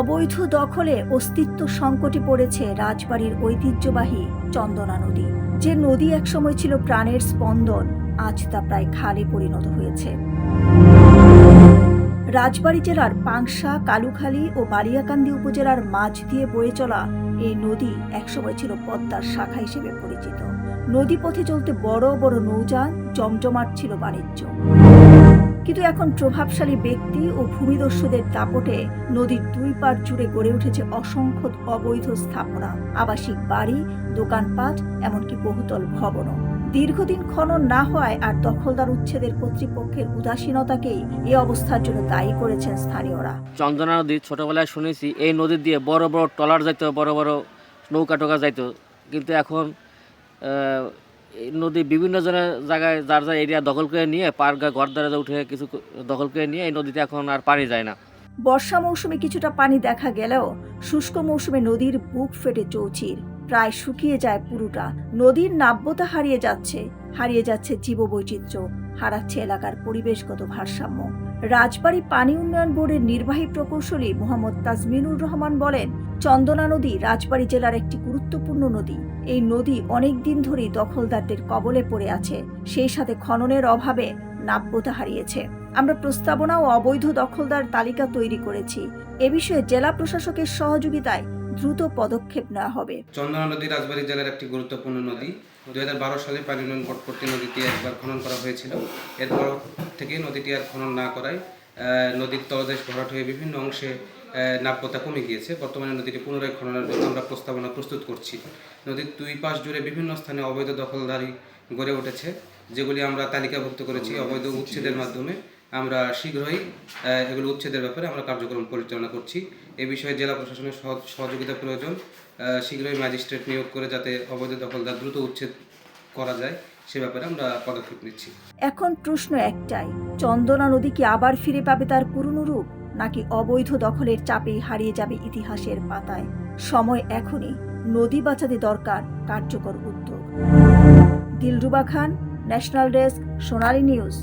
অবৈধ দখলে অস্তিত্ব সংকটে পড়েছে রাজবাড়ির ঐতিহ্যবাহী চন্দনা নদী। যে নদী একসময় ছিল প্রাণের স্পন্দন, আজ তা প্রায় খালে পরিণত হয়েছে। রাজবাড়ী জেলার পাংশা, কালুখালী ও বালিয়াকান্দি উপজেলার মাঝ দিয়ে বয়ে চলা এই নদী একসময় ছিল পদ্মার শাখা হিসেবে পরিচিত। নদীপথে চলতে বড় বড় নৌযান, জমজমাট ছিল বাণিজ্য। কিন্তু এখন প্রভাবশালী ব্যক্তি ও ভূমিদস্যুদের দাপটে নদীর দুই পার জুড়ে গড়ে উঠেছে অসংখ্য অবৈধ স্থাপনা, আবাসিক বাড়ি, দোকানপাট, এমনকি বহুতল ভবনও। দীর্ঘদিন খনন না হওয়ায় আর দখলদার উচ্ছেদের কর্তৃপক্ষের উদাসীনতাকেই এই অবস্থার জন্য দায়ী করেছেন স্থানীয়রা। চন্দনা নদী ছোটবেলায় শুনেছি এই নদী দিয়ে বড় বড় ট্রলার যাইতো, বড় বড় নৌকা টোকা যাইতো, কিন্তু এখন এই নদী বিভিন্ন জায়গায় যার যা এরিয়া দখল করে নিয়ে পার্ক ঘর দ্বারা উঠে কিছু দখল করে নিয়ে এই নদীতে এখন আর পানি যায় না। বর্ষা মৌসুমে কিছুটা পানি দেখা গেলেও শুষ্ক মৌসুমে নদীর বুক ফেটে চৌচির, প্রায় শুকিয়ে যায় পুরোটা। নদীর নাব্যতা হারিয়ে যাচ্ছে জীববৈচিত্র্য, হারাচ্ছে এলাকার পরিবেশগত ভারসাম্য। রাজবাড়ী পানি উন্নয়ন বোর্ডের নির্বাহী প্রকৌশলী মোহাম্মদ তাজমিনুর রহমান বলেন, চন্দনা নদী রাজবাড়ী জেলার একটি গুরুত্বপূর্ণ নদী। এই নদী অনেক দিন ধরেই দখলদারদের কবলে পড়ে আছে, সেই সাথে খননের অভাবে নাব্যতা হারিয়েছে। আমরা প্রস্তাবনা ও অবৈধ দখলদার তালিকা তৈরি করেছি। এ বিষয়ে জেলা প্রশাসকের সহযোগিতায় দ্রুত পদক্ষেপ নেওয়া হবে। চন্দনা নদী রাজবাড়ী জেলার একটি গুরুত্বপূর্ণ নদী। 2012 সালে পানি উন্নয়ন বোর্ড কর্তৃক নদীটি একবার খনন করা হয়েছিল। এরপর থেকে নদীটি আর খনন না করায় নদীর তলদেশ ভরাট হয়ে বিভিন্ন অংশে নাব্যতা কমে গিয়েছে। বর্তমানে নদীটি পুনরায় খননের জন্য আমরা প্রস্তাবনা প্রস্তুত করছি। নদীর দুই পাশ জুড়ে বিভিন্ন স্থানে অবৈধ দখলদারি গড়ে উঠেছে, যেগুলি আমরা তালিকাভুক্ত করেছি। অবৈধ উচ্ছেদের মাধ্যমে আমরা শীঘ্রই এগুলো উচ্ছেদের ব্যাপারে আমরা কার্যক্রম পরিচালনা করছি। এ বিষয়ে জেলা প্রশাসনের সহযোগিতা প্রয়োজন। শীঘ্রই ম্যাজিস্ট্রেট নিয়োগ করে যাতে অবৈধ দখলদার দ্রুত উচ্ছেদ করা যায় সে ব্যাপারে আমরা পদক্ষেপ নিচ্ছি। এখন প্রশ্ন একটাই, চন্দনা নদী কি আবার ফিরে পাবে তার পুরনো রূপ, নাকি অবৈধ দখলের চাপেই হারিয়ে যাবে ইতিহাসের পাতায়? সময় এখনই, নদী বাঁচাতে দরকার কার্যকর উদ্যোগ। দিলরুবা খান, ন্যাশনাল ডেস্ক, সোনালী নিউজ।